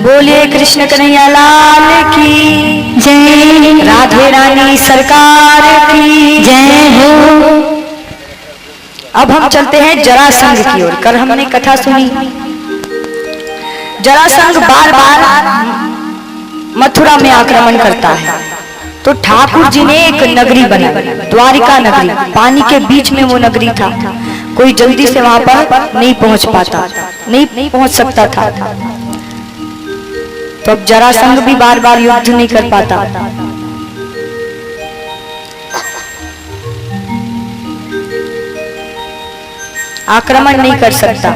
बोलिए कृष्ण कन्हैया लाल की जय, राधे रानी सरकार की जय हो। अब हम चलते हैं जरासंध की ओर। कल हमने कथा सुनी, जरासंध बार बार मथुरा में आक्रमण करता है, तो ठाकुर जी ने एक नगरी बनाई, द्वारिका नगरी। पानी के बीच में वो नगरी था, कोई जल्दी से वहां पर नहीं पहुंच पाता, नहीं पहुंच सकता था। तो अब जरासंध भी बार बार युद्ध नहीं कर पाता। आक्रमण नहीं कर सकता।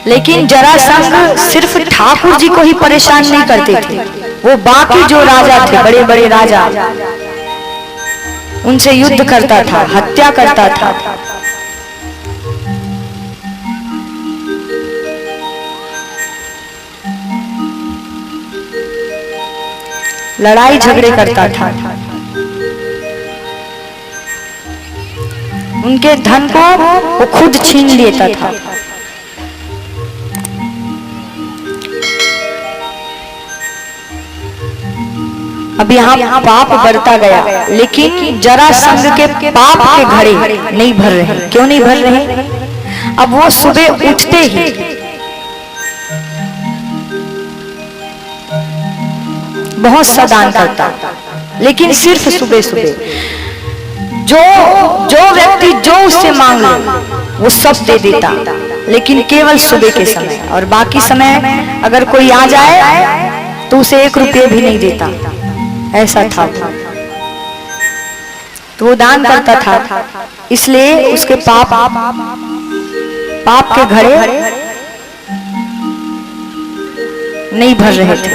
लेकिन जरासंध सिर्फ ठाकुर जी को ही परेशान नहीं करते थे, वो बाकी जो राजा थे, बड़े बड़े राजा, उनसे युद्ध करता था, हत्या करता था। लड़ाई झगड़े करता था, उनके धन को वो खुद छीन लेता था। अब यहाँ पाप बढ़ता गया, लेकिन जरासंध के पाप के घड़े नहीं भर रहे। क्यों नहीं भर रहे? अब वो सुबह उठते ही बहुत सा दान करता, लेकिन सिर्फ सुबह सुबह। जो व्यक्ति जो उससे मांग ले वो सब दे देता, लेकिन केवल सुबह के समय। और बाकी समय अगर कोई आ जाए तो उसे 1 रुपये भी नहीं देता। ऐसा था। तो वो दान करता था, इसलिए उसके पाप के घड़े नहीं भर रहे थे।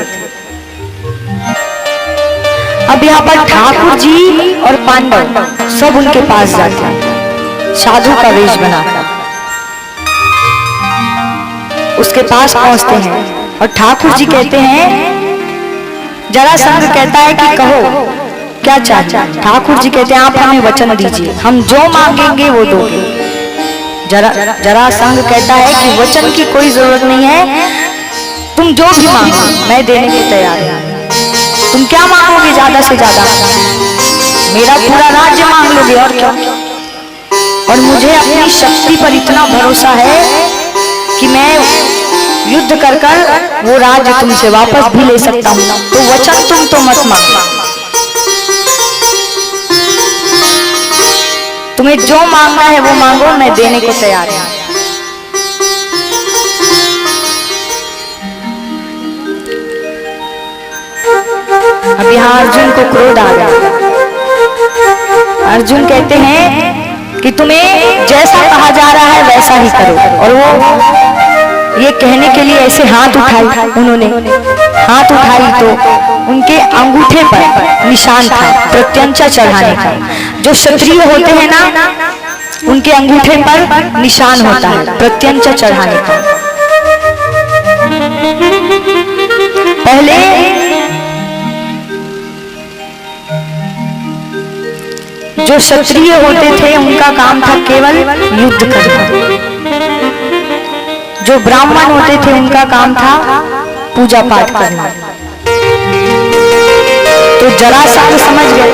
अब यहाँ पर ठाकुर जी और पांडव सब उनके पास जाते हैं, साधु का वेश बनाकर उसके पास पहुंचते हैं। और ठाकुर जी कहते हैं, जरासंध कहता है कि कहो क्या चाहिए। ठाकुर जी कहते हैं, आप हमें वचन दीजिए, हम जो मांगेंगे वो दोगे। जरासंध कहता है कि वचन की कोई जरूरत नहीं है, तुम जो भी मांगो मैं देने को तैयार हूं। तुम क्या मांगोगे? ज्यादा से ज्यादा मेरा पूरा राज्य मांग लोगे, और क्या। और मुझे अपनी शक्ति पर इतना भरोसा है कि मैं युद्ध कर वो राज्य तुमसे वापस भी ले सकता हूँ। तो वचन तुम तो मत मांगो, तुम्हें जो मांगना है वो मांगो, मैं देने को तैयार हूं। अब यहाँ अर्जुन को क्रोध आ गया। अर्जुन कहते हैं कि तुम्हें जैसा कहा जा रहा है वैसा ही करो। और वो ये कहने के लिए ऐसे हाथ उठाई, उन्होंने हाथ उठाई तो उनके अंगूठे पर निशान था प्रत्यंचा चढ़ाने का। जो क्षत्रिय होते हैं ना, उनके अंगूठे पर निशान होता है प्रत्यंचा चढ़ाने का। पहले जो क्षत्रिय होते थे उनका काम था केवल युद्ध करना, जो ब्राह्मण होते थे उनका काम था पूजा पाठ करना। तो जरासंध समझ गया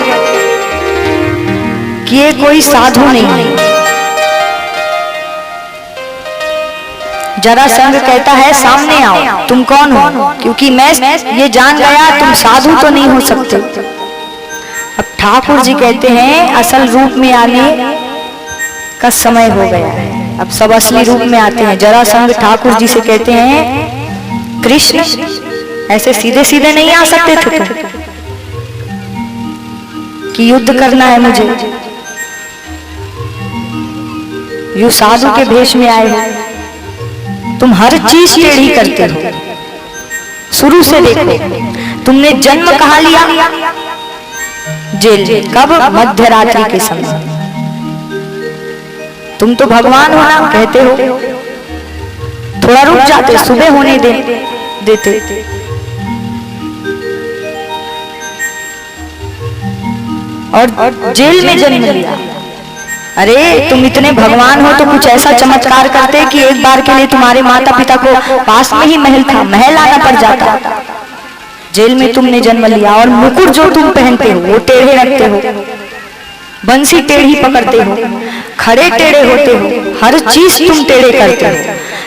कि ये कोई साधु नहीं है। जरासंध कहता है, सामने आओ, तुम कौन हो? क्योंकि मैं ये जान गया तुम साधु तो नहीं हो सकते। अब ठाकुर जी कहते हैं, असल रूप में आने का समय हो गया है, अब सब असली रूप में आते हैं। जरासंध ठाकुर जी से कहते हैं, कृष्ण ऐसे सीधे सीधे नहीं आ सकते थे तुम, कि युद्ध करना है मुझे। यू साधु के भेष में आए हो, तुम हर चीज टेढ़ी करते हो। शुरू से देखो, तुमने जन्म कहाँ लिया? जेल। कब? मध्य रात्रि के समय। तुम तो भगवान होना कहते हो, थोड़ा रुक जाते, सुबह होने देते। और जेल में जन्म लिया। अरे तुम इतने भगवान हो तो कुछ ऐसा चमत्कार करते कि एक बार के लिए तुम्हारे माता पिता को, पास में ही महल था, महल आना पड़ जाता। जेल में तुमने जन्म लिया और मुकुट जो तुम पहनते हो वो टेढ़े रखते हो, बंसी टेढ़ी पकड़ते हो, खड़े टेढ़े होते हो, हर चीज तुम टेढ़े करते हो।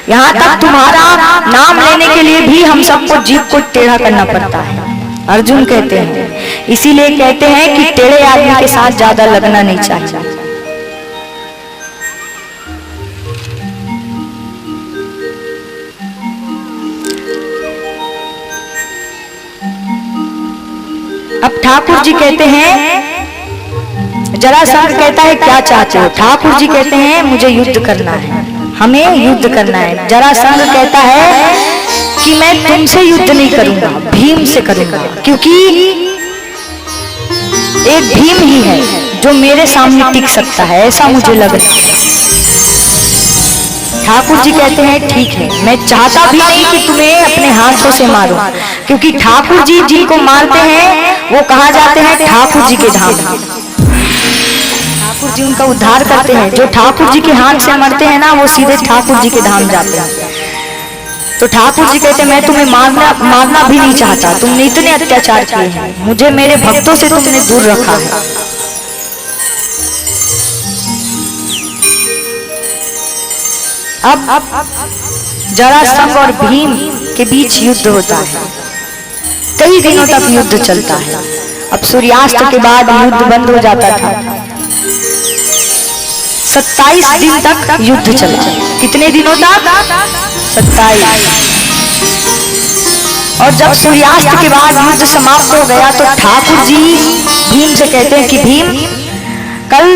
यहाँ तक तुम्हारा नाम लेने के लिए भी हम सबको जीभ को टेढ़ा करना पड़ता है। अर्जुन कहते हैं, इसीलिए कहते हैं कि टेढ़े आदमी के साथ ज्यादा लगना नहीं चाहिए। अब ठाकुर जी कहते हैं, जरासंध कहता है क्या चाहते हो? ठाकुर जी कहते हैं मुझे युद्ध करना है, हमें युद्ध करना है। जरासंध कहता है कि मैं तुमसे युद्ध नहीं करूंगा, भीम से करूंगा, क्योंकि एक भीम ही है जो मेरे सामने टिक सकता है, ऐसा मुझे लग रहा है। ठाकुर जी कहते हैं ठीक है, मैं चाहता भी नहीं कि तुम्हें अपने हाथों से मारो, क्योंकि ठाकुर जी जिनको मारते हैं वो कहा जाते हैं ठाकुर जी के धाम। ठाकुर जी उनका उद्धार करते हैं। जो ठाकुर जी के हाथ से मरते हैं ना, वो सीधे ठाकुर जी के धाम जाते हैं। तो ठाकुर जी कहते हैं मैं तुम्हें मारना भी नहीं चाहता, तुमने इतने अत्याचार किए हैं, मुझे मेरे भक्तों से तुमने दूर रखा है। अब जरासंध और भीम के बीच युद्ध होता है, कई दिनों तक युद्ध चलता है। अब सूर्यास्त के बाद युद्ध बंद हो जाता था। 27 दिन तक युद्ध चला। कितने दिनों तक? 27। और जब सूर्यास्त के बाद युद्ध समाप्त हो गया तो ठाकुर जी भीम से कहते हैं कि भीम, कल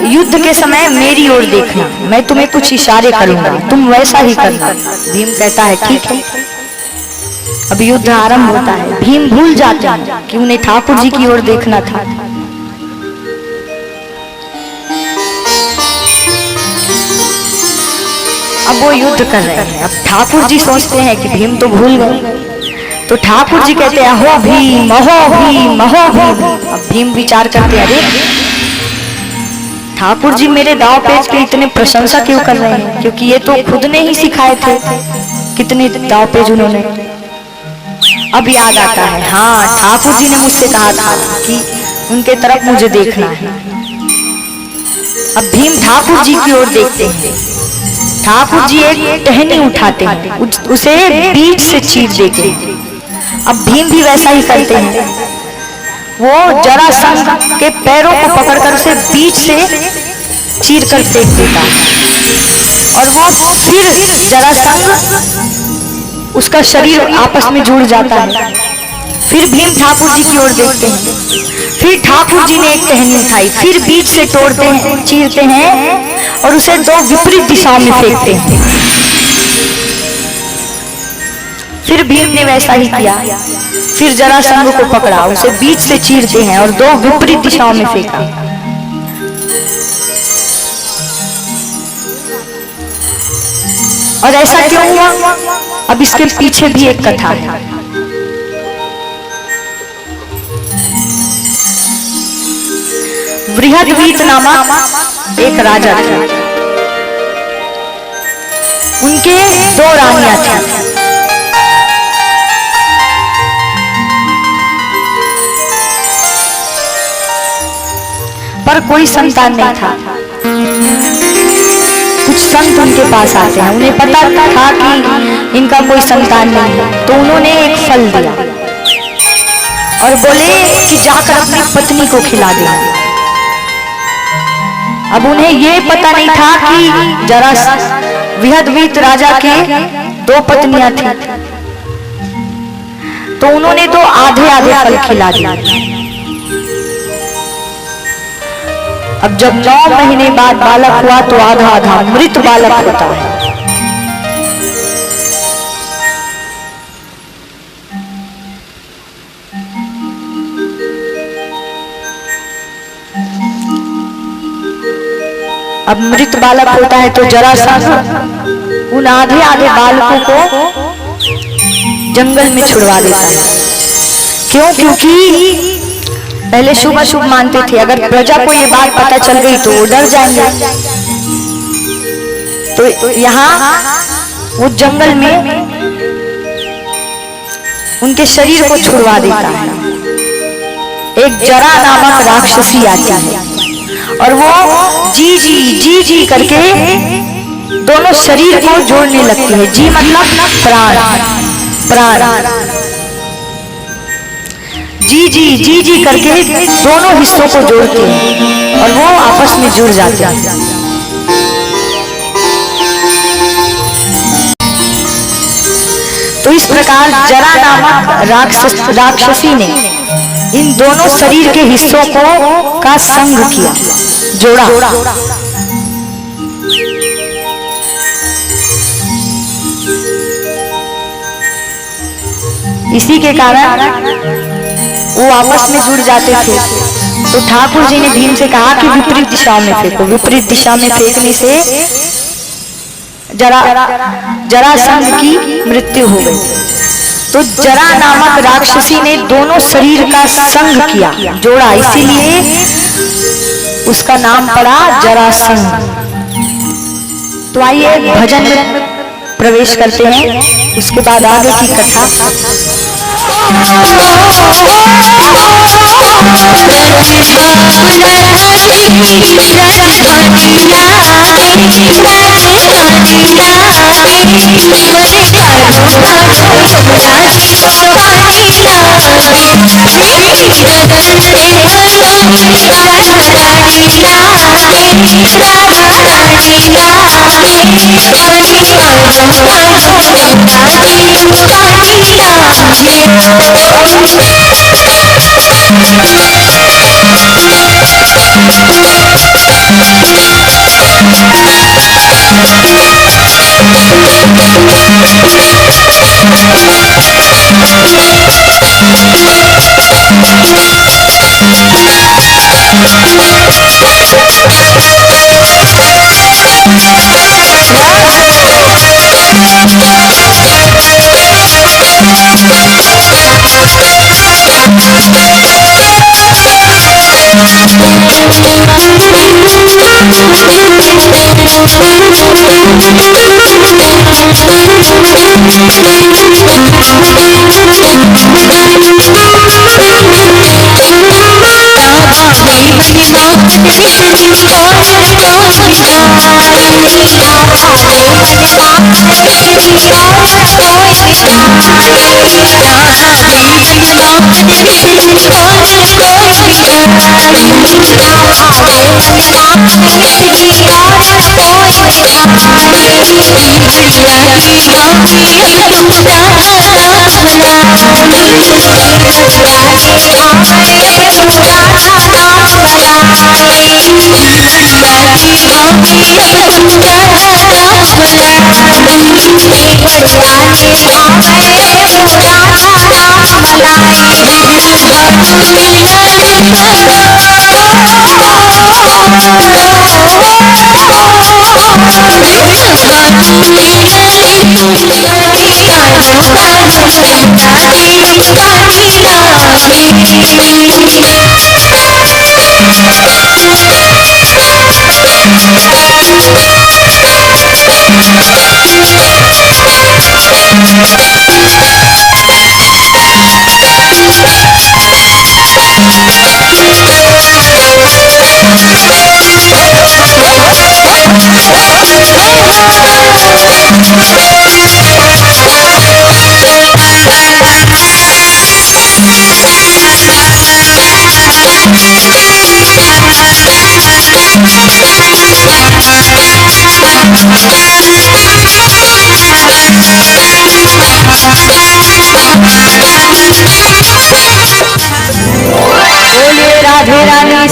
युद्ध के समय मेरी ओर देखना, मैं तुम्हें कुछ इशारे करूंगा, तुम वैसा ही करना। भीम कहता है ठीक है। अब युद्ध आरंभ होता है। भीम भूल जाते हैं कि उन्हें ठाकुर जी की ओर देखना था। अब वो युद्ध कर रहे हैं। अब ठाकुर जी सोचते हैं कि भीम तो भूल गए, तो ठाकुर जी कहते हैं अहो भीम, अहो भीम, अहो भीम। अब भीम विचार करते हैं, अरे ठाकुर जी मेरे दाव पेच के इतने प्रशंसा क्यों कर रहे हैं, क्योंकि ये तो खुद ने ही सिखाए थे, कितने दाव पेच उन्होंने। अब याद आता है, हाँ ठाकुर जी ने मुझसे कहा था कि उनके तरफ मुझे देखना है। अब भीम ठाकुर जी की ओर देखते हैं। ठाकुर जी एक टहनी उठाते हैं, उसे बीच से चीर देते हैं। अब भीम भी वैसा ही करते हैं, वो जरासंध के पैरों को पकड़कर उसे बीच से चीर कर फेंक देता है और वो फिर जरासंध उसका शरीर आपस में जुड़ जाता है। फिर भीम ठाकुर जी की ओर देखते हैं, फिर ठाकुर जी ने एक टहनी उठाई, फिर बीच से तोड़ते हैं, चीरते हैं और उसे दो विपरीत दिशाओं में फेंकते हैं। फिर भीम ने वैसा ही किया, फिर जरासंध को पकड़ा, उसे बीच से चीरते हैं और दो विपरीत दिशाओं में फेंका। और ऐसा क्यों हुआ? अब इसके पीछे भी एक कथा है। बृहद्वीत नामक एक राजा थे, उनके दो रानियां थीं। पर कोई संतान नहीं था। कुछ संत उनके पास आते हैं, उन्हें पता था कि इनका कोई संतान नहीं है, तो उन्होंने एक फल दिया और बोले कि जाकर अपनी पत्नी को खिला दे। अब उन्हें ये पता नहीं था कि बृहद्वीत राजा के दो पत्नियां थी, तो उन्होंने तो आधे आधे फल खिला दिया। अब जब 9 महीने बाद बालक हुआ तो आधा आधा मृत बालक होता है। अब मृत बालक होता है तो जरासंध उन आधे आधे बालकों को जंगल में छुड़वा देता है। क्यों? क्योंकि पहले शुभ अशुभ मानते थे, अगर प्रजा को ये बात पता चल गई तो वो डर जाएंगे। तो यहाँ वो जंगल में उनके शरीर को छुड़वा देता है। एक जरा नामक राक्षसी आती है और वो जी जी जी जी करके दोनों शरीर को जोड़ने लगती है। जी मतलब प्राण, प्राण। जी जी जी जी करके दोनों हिस्सों को जोड़ती है और वो आपस में जुड़ जाते हैं। तो इस प्रकार जरा नामक राक्षसी ने इन दोनों शरीर के हिस्सों को का संग किया, जोड़ा। इसी के कारण वो आपस में जुड़ जाते थे। तो ठाकुर जी ने भीम से कहा कि विपरीत दिशा में फेंको। विपरीत दिशा में फेंकने से जरासंध की मृत्यु हो गई। तो जरा नामक राक्षसी ने दोनों शरीर का संग किया, जोड़ा, इसीलिए उसका नाम पड़ा जरासंध। तो आइए भजन में प्रवेश करते हैं, उसके बाद आगे की कथा।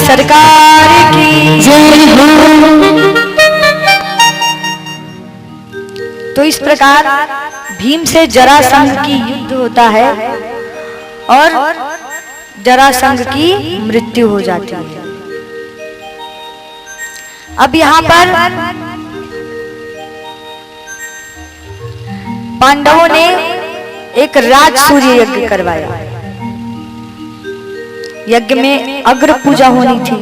सरकार की जय हो। तो इस प्रकार भीम से जरासंध की युद्ध होता है और जरासंध की मृत्यु हो जाती है। अब यहाँ पर पांडवों ने एक राज सूर्य यज्ञ करवाया। यज्ञ में अग्र पूजा होनी थी।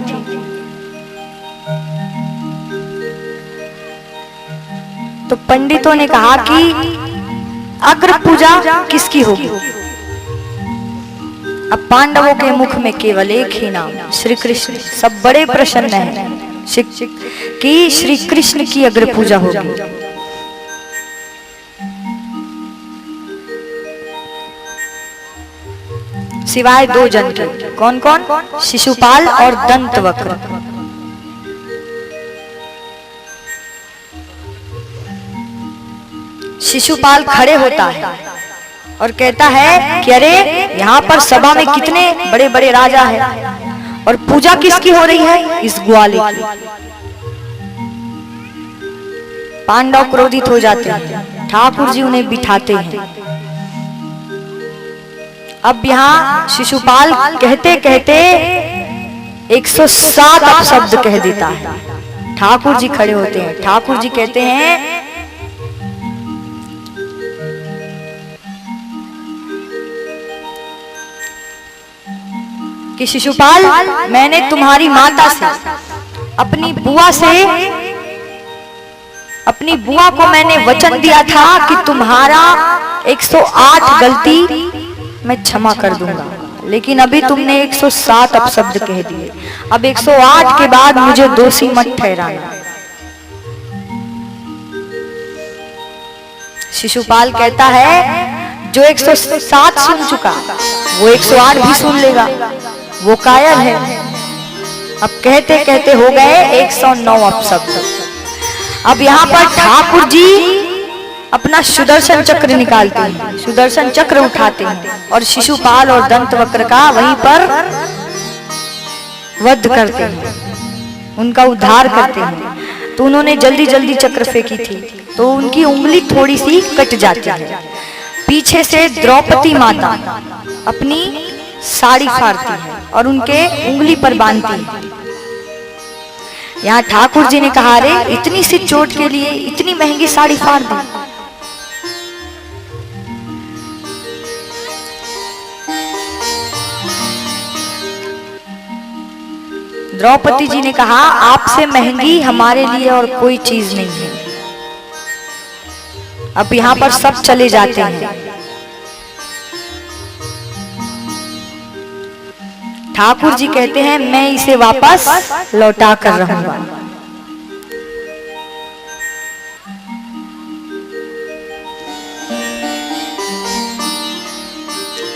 तो पंडितों ने कहा कि अग्र पूजा किसकी होगी? अब पांडवों के मुख में केवल एक ही नाम, श्री कृष्ण। सब बड़े प्रसन्न हैं कि श्री कृष्ण की अग्र पूजा होगी। सिवाय दो जन के। कौन कौन? शिशुपाल और दंतवक्र। शिशुपाल खड़े होता है और कहता है कि अरे यहाँ पर सभा में कितने बड़े बड़े राजा हैं और पूजा किसकी हो रही है? इस ग्वाले की। पांडव क्रोधित हो जाते हैं, ठाकुर जी उन्हें बिठाते हैं। अब यहाँ शिशुपाल कहते कहते 107 अपशब्द कह देता है। ठाकुर जी खड़े होते हैं। ठाकुर जी कहते हैं कि शिशुपाल, मैंने तुम्हारी माता से, अपनी बुआ को मैंने वचन दिया था कि तुम्हारा 108 गलती मैं क्षमा कर दूंगा, लेकिन अभी तुमने 107 अपशब्द कह दिए। अब 108 के बाद मुझे दोषी मत ठहराना। शिशुपाल कहता है जो 107 सुन चुका वो 108 भी सुन लेगा, वो कायर है। अब कहते कहते हो गए 109 अपशब्द। अब यहाँ पर ठाकुर जी अपना सुदर्शन चक्र निकालते हैं, सुदर्शन चक्र उठाते हैं और शिशुपाल और दंतवक्र का वहीं पर वध करते हैं, उनका उद्धार करते हैं। तो उन्होंने जल्दी जल्दी चक्र फेंकी थी तो उनकी उंगली थोड़ी सी कट जाती है। पीछे से द्रौपदी माता अपनी साड़ी फाड़ती है और उनके उंगली पर बांधती है। यहाँ ठाकुर जी ने कहा, रे इतनी सी चोट के लिए इतनी महंगी साड़ी फाड़ दी। द्रौपदी जी ने कहा, आपसे महंगी हमारे लिए और कोई चीज नहीं है। अब यहाँ पर सब चले जाते हैं। ठाकुर जी कहते हैं मैं इसे वापस लौटा कर रहूंगा।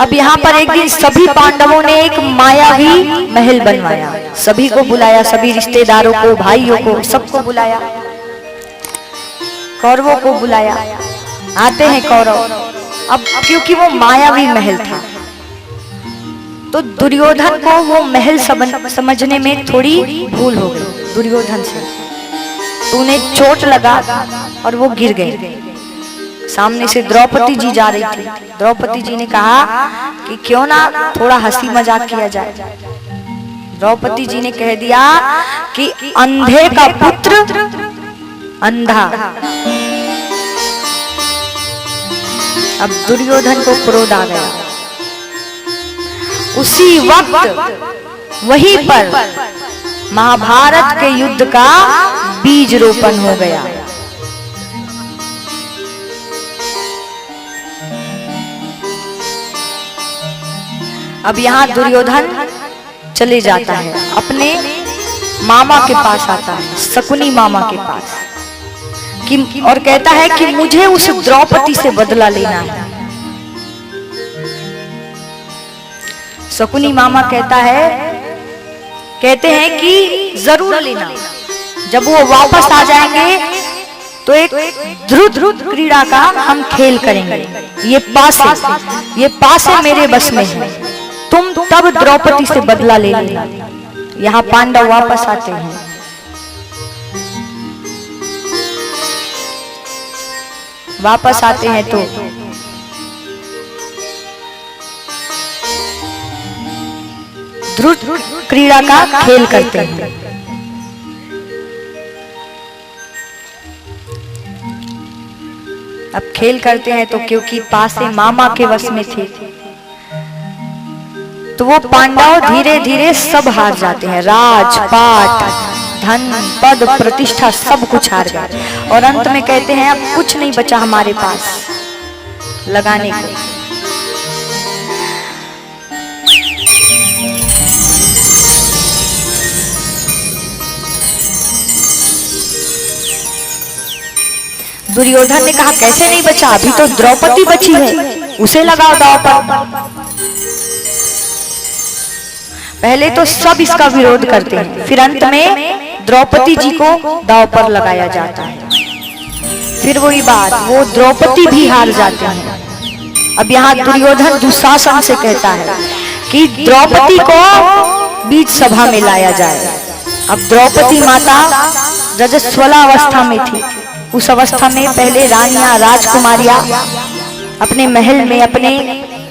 अब यहाँ पर एक दिन सभी पांडवों ने एक मायावी महल बनवाया, सभी को बुलाया, सभी रिश्तेदारों को, भाइयों को, सबको बुलाया। कौरवों को बुलाया, आते हैं कौरव। अब क्योंकि वो मायावी महल था तो दुर्योधन को वो महल समझने में थोड़ी भूल हो गई दुर्योधन से, तो उन्हें चोट लगा और वो गिर गए। सामने से द्रौपदी जी जा रही थी। द्रौपदी जी ने कहा कि क्यों ना थोड़ा हंसी मजाक किया जाए। द्रौपदी जी ने कह दिया कि अंधे का पुत्र अंधा। अब दुर्योधन को क्रोध आ गया। उसी वक्त वहीं पर महाभारत के युद्ध का बीज रोपण हो गया। अब यहाँ दुर्योधन चले जाता है, अपने मामा के पास आता है, शकुनी मामा के पास कि और कहता है कि मुझे उस द्रौपदी से बदला लेना है। शकुनी मामा कहते हैं कि जरूर लेना, जब वो वापस आ जाएंगे तो एक ध्रुव क्रीड़ा का हम खेल करेंगे। ये पासे मेरे बस में है, तुम तब द्रौपदी से बदला ले लेना। यहाँ पांडव वापस आते हैं। वापस आते हैं तो ध्रुव क्रीड़ा का खेल करते हैं। अब खेल करते हैं तो क्योंकि पासे मामा के वश में थे तो वो पांडव धीरे धीरे सब हार जाते हैं। राज पाट धन पद प्रतिष्ठा सब कुछ हार गए और अंत में कहते हैं अब कुछ नहीं बचा हमारे पास लगाने को। दुर्योधन ने कहा कैसे नहीं बचा, अभी तो द्रौपदी बची है, उसे लगाओ दांव पर। पहले तो सब इसका विरोध करते हैं, फिर अंत में द्रौपदी जी को दांव पर लगाया जाता है। फिर वही बात, वो द्रौपदी भी हार जाते हैं। अब यहाँ दुर्योधन दुशासन से कहता है कि द्रौपदी को बीच सभा में लाया जाए। अब द्रौपदी माता रजस्वला अवस्था में थी। उस अवस्था में पहले रानियां राजकुमारियां अपने महल में अपने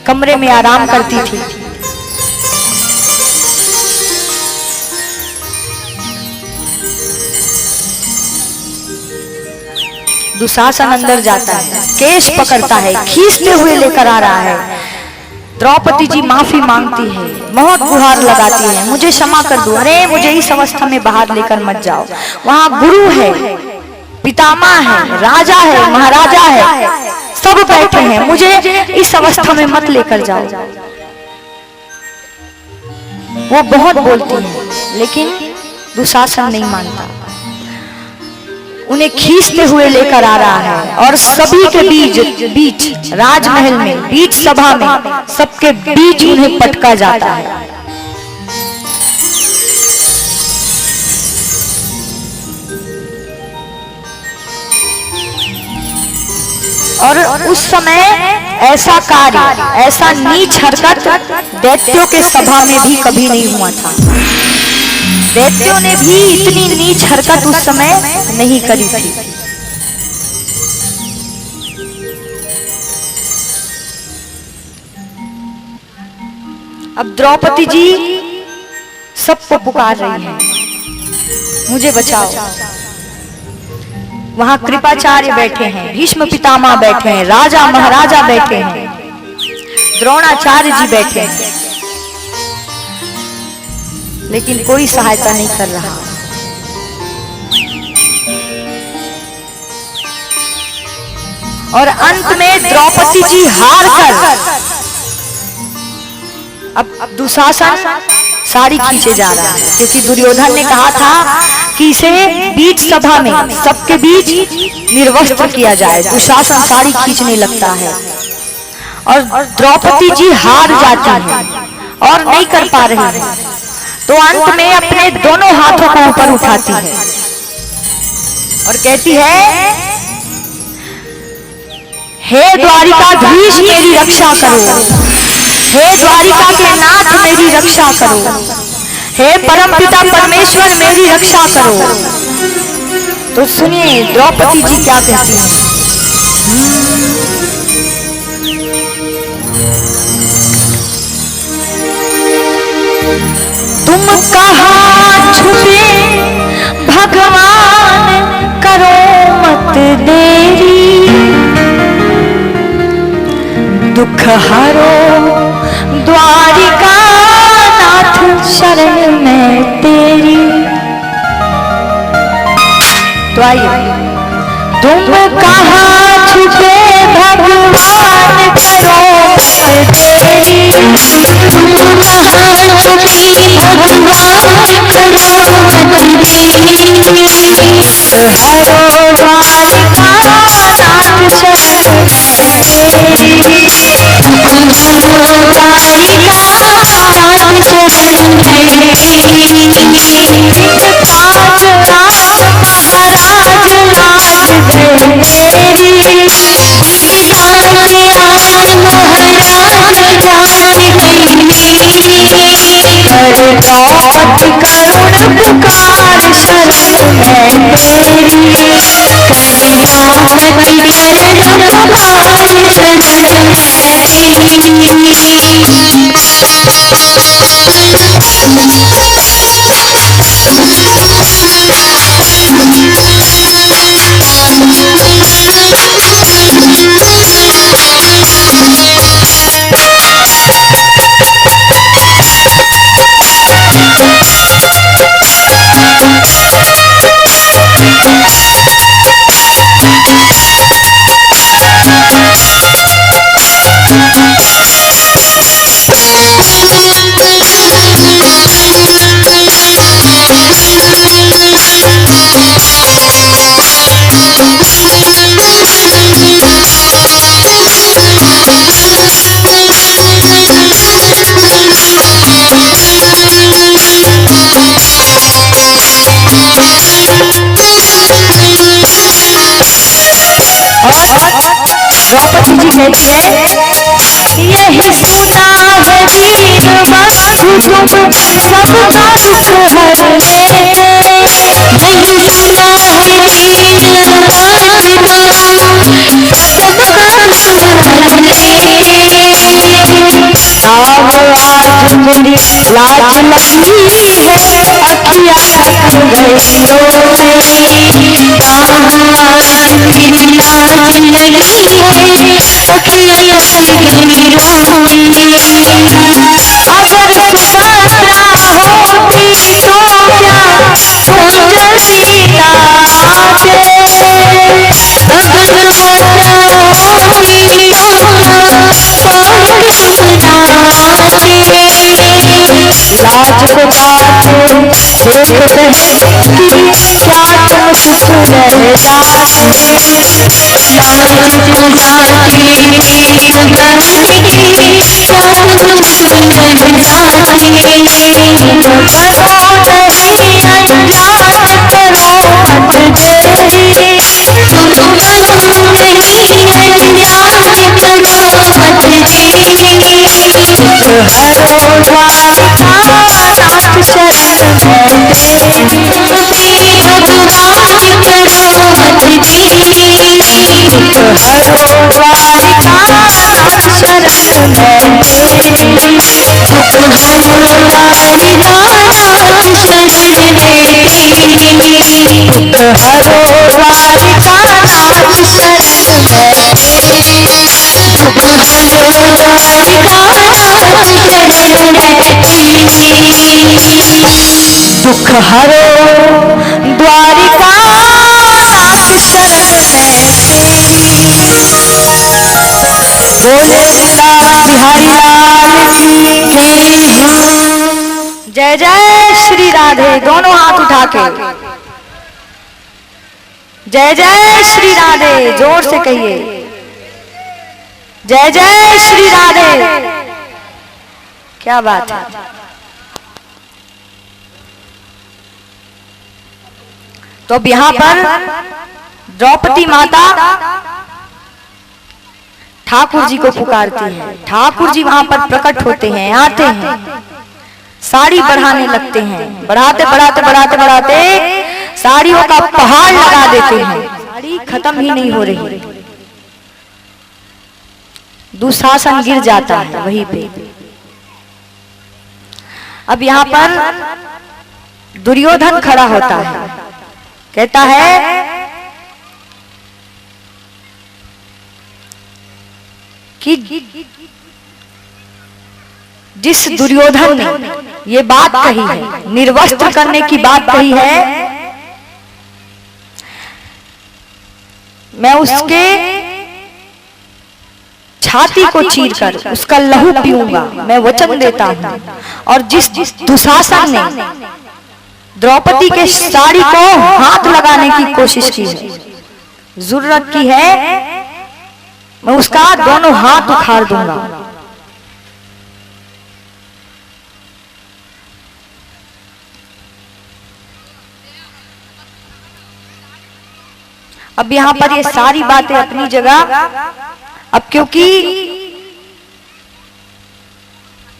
कमरे में आराम करती थी। दुशासन अंदर जाता है, केश पकड़ता है, खींचते हुए लेकर आ रहा है। द्रौपदी जी माफी मांगती है, बहुत गुहार लगाती है, मुझे क्षमा कर दो, अरे मुझे इस अवस्था में बाहर लेकर मत जाओ। वहां गुरु है, पितामह है, राजा है, महाराजा है, सब बैठे हैं, मुझे इस अवस्था में मत लेकर जाओ। वो बहुत बोलती है लेकिन दुशासन नहीं मानता। उन्हें खींचते हुए लेकर आ रहा है और सभी के बीच राजमहल में, बीच सभा में, सबके बीच उन्हें पटका जाता है। और उस समय ऐसा कार्य, ऐसा नीच हरकत दैत्यों के सभा में भी कभी नहीं हुआ था। दैत्यों ने भी इतनी नीच हरकत उस समय नहीं करी थी। अब द्रौपदी जी सबको पुकार रही है, मुझे बचाओ। वहां कृपाचार्य बैठे हैं, भीष्म पितामह बैठे हैं, राजा महाराजा बैठे हैं, द्रोणाचार्य जी बैठे हैं, लेकिन कोई सहायता नहीं कर रहा। और अंत में द्रौपदी जी हार कर अब दुशासन साड़ी खींचे जा रहा है, क्योंकि दुर्योधन ने कहा था कि इसे बीच सभा में सबके बीच निर्वस्त्र किया जाए। दुशासन साड़ी खींचने लगता है और द्रौपदी जी हार जाती है और नहीं कर पा रही है, तो अंत में अपने दोनों हाथों को ऊपर उठाती है और कहती है, हे द्वारिकाधीश मेरी रक्षा करो, हे द्वारिका के नाथ मेरी रक्षा करो, हे परमपिता परमेश्वर मेरी रक्षा करो। तो सुनिए द्रौपदी जी क्या कहती हैं। तुम कहाँ छुपे भगवान करो मत देरी, दुख हरो द्वारिका नाथ शरण में तेरी। तो आइए, तुम कहाँ छुपे भगवान करो मत देरी, तुम कहाँ छुपी भगवान करो मत देरी, हरो द्वारिका नाथ शरण में तेरी, द्रौपदी जी कहती है, यही सुना है वीर बंधु तुम सबका दुख हरने, यही सुना है वीर आज मेरी लाज लगी है, अखियाँ थक गई रोने, मेरी लाज लगी है, अखियाँ थक गई रोने, अगर सुभद्रा होती तो क्या कुंजली नाचे, अगर सुभद्रा होती तो लाज को पाते देखते हैं कि क्या तुम सुख रह जाते, लाज को पाते क्या तुम सुख रह जाते, करो नहीं अनजान करो मत देरी, तुम करो नहीं अनजान करो मत देरी, हरो द्वारिका नाथ शरण में तेरी, भगवान करो मत देरी, हरो द्वारिका नाथ शरण में तेरी, हरो द्वारिका नाथ शरण में तेरी, हरो द्वारिका नाथ शरण में तेरी, दुख हरो द्वारिका नाथ शरण में तेरी, बोले वीरा बिहारी लाल की जय जय श्री राधे। दोनों हाथ उठा के जय जय श्री राधे जोर से कहिए, जय जय श्री राधे। क्या बात है। तो अब यहां पर द्रौपदी माता ठाकुर जी को पुकारती है, ठाकुर जी वहां पर प्रकट होते हैं, आते हैं, साड़ी बढ़ाने लगते हैं, बढ़ाते बढ़ाते बढ़ाते बढ़ाते साड़ियों का पहाड़ लगा देते हैं, साड़ी खत्म ही नहीं हो रही, दुशासन गिर जाता है वहीं पे। अब यहाँ पर दुर्योधन खड़ा होता है, कहता है कि जिस दुर्योधन ने ये बात कही है, निर्वस्त्र करने की बात कही है, मैं उसके छाती को चीरकर उसका लहू पीऊंगा, मैं वचन देता हूं। और जिस दुशासन ने द्रौपदी के साड़ी को हाथ लगाने की कोशिश की है, जरूरत की है, मैं उसका दोनों हाथ उखाड़ दूंगा। अब यहाँ पर ये सारी बातें अपनी जगह। अब क्योंकि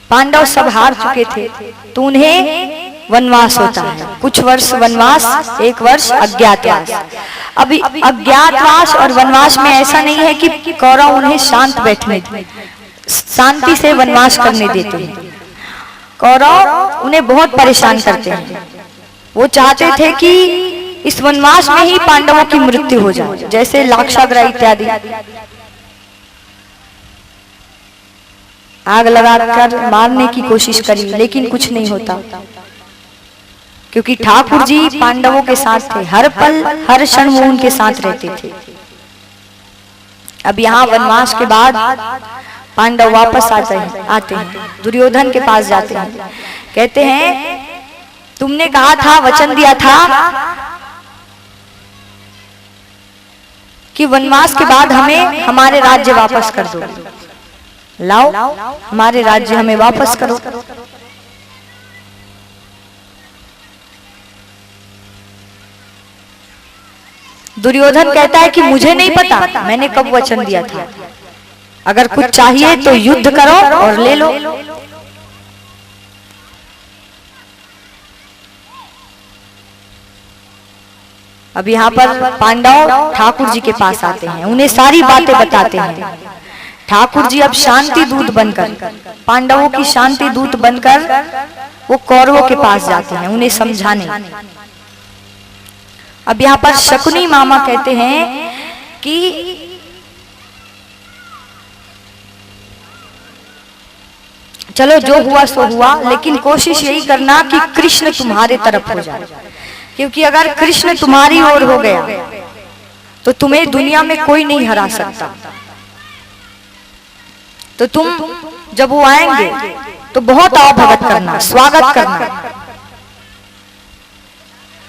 पांडव सब हार चुके थे तो उन्हें वनवास होता है, कुछ वर्ष वनवास, 1 वर्ष अज्ञातवास। अभी अज्ञातवास और वनवास में ऐसा नहीं है कि कौरव उन्हें शांत बैठने, शांति से वनवास करने देते हैं। कौरव उन्हें बहुत परेशान करते हैं। वो चाहते थे कि इस वनवास में ही पांडवों की मृत्यु हो जाए, जैसे लाक्षाग्रह इत्यादि आग लगाकर मारने की कोशिश करी, लेकिन कुछ नहीं होता, क्योंकि ठाकुर जी पांडवों के साथ थे, हर पल हर क्षण वो उनके साथ रहते थे। अब यहाँ वनवास के बाद पांडव वापस आते हैं, दुर्योधन के पास जाते हैं, कहते हैं तुमने कहा था, वचन दिया था कि वनवास के बाद हमें हमारे राज्य वापस कर दो, लाओ हमारे राज्य हमें वापस करो। दुर्योधन कहता है कि मुझे नहीं पता मैंने कब वचन दिया था, अगर कुछ चाहिए तो युद्ध करो और ले लो। अब यहाँ पर पांडव ठाकुर जी के पास आते हैं, उन्हें सारी बातें बताते हैं। ठाकुर जी अब शांति दूत बनकर, पांडवों की शांति दूत बनकर वो कौरवों के पास जाते हैं उन्हें समझाने। अब यहाँ पर शकुनी मामा कहते हैं कि चलो जो हुआ सो हुआ, लेकिन कोशिश यही करना कि कृष्ण तुम्हारे तरफ हो जाए, क्योंकि अगर कृष्ण तुम्हारी ओर हो गया तो तुम्हें दुनिया में कोई नहीं हरा सकता। तो तुम जब वो आएंगे तो बहुत आवभगत करना, स्वागत करना,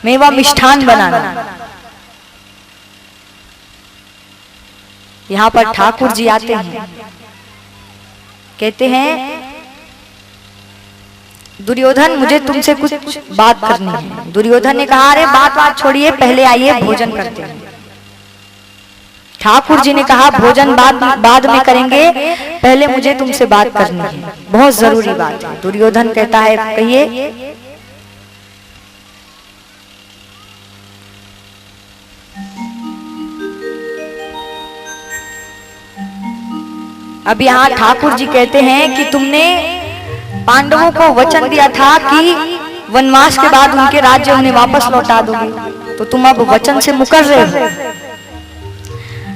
मेवा मिष्ठान बनाना। यहाँ पर ठाकुर जी आते हैं, कहते हैं दुर्योधन मुझे तुमसे कुछ बात करनी है। दुर्योधन ने कहा अरे बात छोड़िए, पहले आइए भोजन करते हैं। ठाकुर जी ने कहा भोजन बाद में करेंगे, पहले मुझे तुमसे बात करनी है, बहुत जरूरी बात है। दुर्योधन कहता है कहिए। अब यहाँ ठाकुर जी कहते हैं कि तुमने पांडवों को वचन दिया था कि वनवास के बाद उनके राज्य उन्हें वापस लौटा दोगे, तो तुम अब वचन से मुकर रहे हो।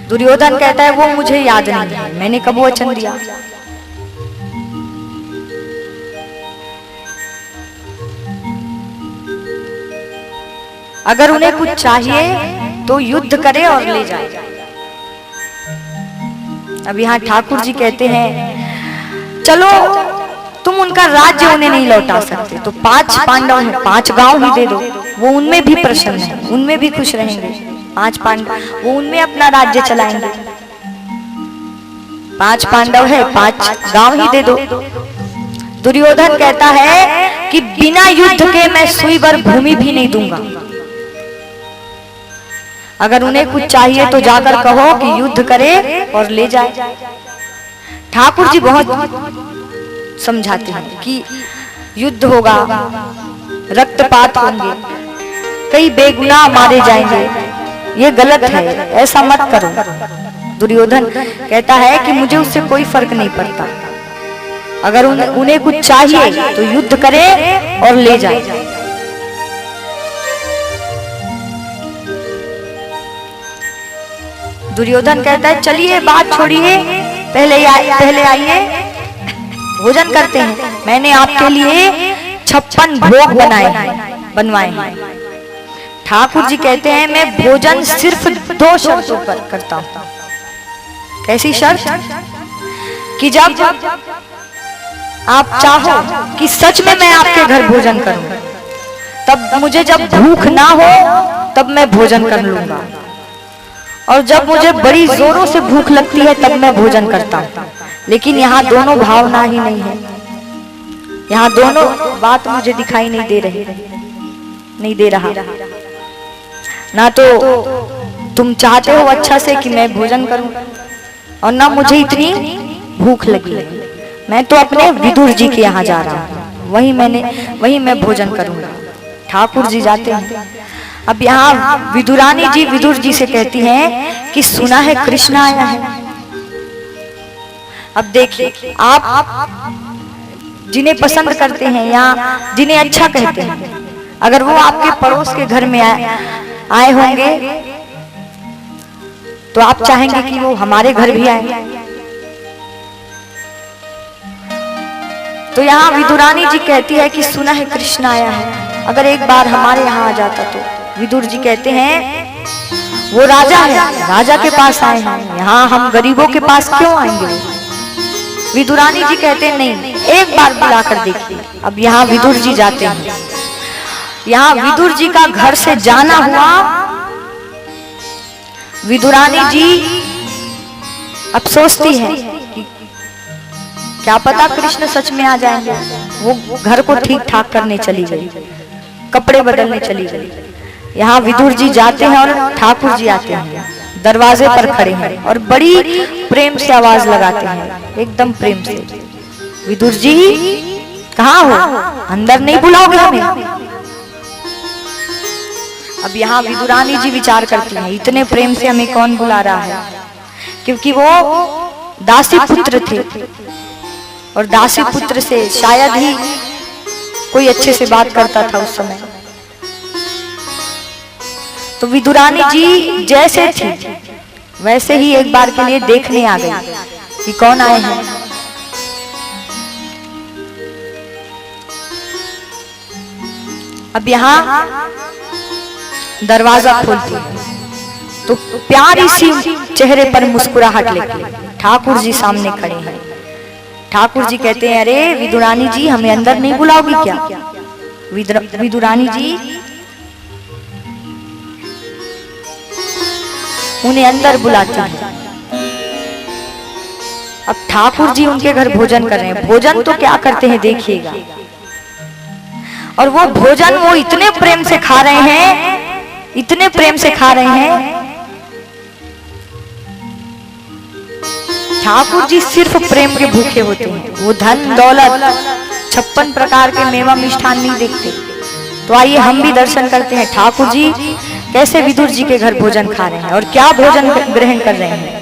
दुर्योधन कहता है वो मुझे याद नहीं है, मैंने कब वचन दिया। अगर उन्हें कुछ चाहिए तो युद्ध करे और ले जाए। अब यहाँ ठाकुर जी कहते हैं चलो तुम उनका राज्य उन्हें नहीं लौटा सकते, तो 5 पांडव हैं, 5 गांव ही दे दो, वो उनमें भी प्रसन्न है, उनमें भी खुश रहेंगे। 5 पांडव, वो उनमें अपना राज्य चलाएंगे। 5 पांडव है, 5 गांव ही दे दो। दुर्योधन कहता है कि बिना युद्ध के मैं सुई भर भूमि भी नहीं दूंगा। अगर उन्हें कुछ चाहिए तो जाकर कहो कि युद्ध करे और ले जाए। ठाकुर जी बहुत समझाते हैं कि युद्ध होगा, रक्तपात होंगे, कई बेगुनाह मारे जाएंगे, ये गलत है, ऐसा मत करो। दुर्योधन कहता है कि मुझे उससे कोई फर्क नहीं पड़ता, अगर उन्हें कुछ चाहिए तो युद्ध करे और ले जाए। दुर्योधन कहता है चलिए बात छोड़िए, पहले आइए भोजन करते हैं। मैंने आपके लिए 56 भोग बनवाए हैं। ठाकुर जी कहते हैं मैं भोजन सिर्फ 2 शर्तों पर करता हूं। कैसी शर्त? कि जब आप चाहो कि सच में मैं आपके घर भोजन करूं, तब मुझे जब भूख ना हो तब मैं भोजन कर लूंगा, और जब मुझे बड़ी जोरों से भूख लगती है तब मैं भोजन करता हूँ। लेकिन यहाँ दोनों भावना ही नहीं है, यहाँ दोनों बात मुझे दिखाई नहीं दे रहा। ना तो तुम चाहते हो अच्छा से कि मैं भोजन करूं, और ना मुझे इतनी भूख लगी है। मैं तो अपने विदुर जी के यहाँ जा रहा हूँ, वही मैं भोजन करूंगा। ठाकुर जी जाते हैं। अब यहाँ विदुरानी जी विदुर जी से कहती हैं कि सुना है कृष्ण आया है। अब देखिए आप जिन्हें पसंद करते हैं या जिन्हें अच्छा कहते हैं, अगर वो आपके पड़ोस के घर में आए होंगे तो आप चाहेंगे कि वो हमारे घर भी आए। तो यहाँ विदुरानी जी कहती है कि सुना है कृष्ण आया है, अगर एक बार हमारे यहाँ आ जाता तो। विदुर जी कहते हैं वो राजा है, राजा के पास आए हैं, यहाँ हम गरीबों के पास क्यों आएंगे। विदुरानी जी कहते हैं नहीं, एक बार बुलाकर देखिए। अब यहाँ विदुर जी जाते हैं। यहाँ विदुर जी का घर से जाना हुआ, विदुरानी जी अब सोचती है कि क्या पता कृष्ण सच में आ जाएंगे। वो घर को ठीक ठाक करने चली गई, कपड़े बदलने चली गई। यहाँ विदुर जी जाते हैं और ठाकुर जी आते हैं, दरवाजे पर खड़े हैं और बड़ी प्रेम से आवाज लगाते हैं, एकदम प्रेम से, विदुर जी कहाँ हो, अंदर नहीं बुलाओगे हमें? अब यहाँ विदुरानी जी विचार करती हैं, इतने प्रेम से हमें कौन बुला रहा है, क्योंकि वो दासी पुत्र थे और दासी पुत्र से शायद ही कोई अच्छे से बात करता था उस समय। तो विदुरानी जी जैसे थी वैसे ही एक बार के लिए देखने आ गई कि कौन आए हैं। अब यहाँ दरवाजा खोलती है तो प्यारी सी चेहरे पर मुस्कुराहट लेके ठाकुर जी सामने खड़े हैं। ठाकुर जी कहते हैं, अरे विदुरानी जी हमें अंदर नहीं बुलाओगी क्या? विदुरानी जी उन्हें अंदर बुलाती हैं। अब ठाकुर जी उनके घर भोजन कर रहे हैं, भोजन तो क्या करते हैं देखिएगा, और वो भोजन वो इतने प्रेम से खा रहे हैं, इतने प्रेम से खा रहे हैं। ठाकुर जी सिर्फ प्रेम के भूखे होते हैं, वो धन दौलत 56 प्रकार के मेवा मिष्ठान नहीं देखते। तो आइए हम भी दर्शन करते हैं ठाकुर जी कैसे विदुर जी के घर भोजन खा रहे हैं और क्या भोजन ग्रहण कर रहे हैं।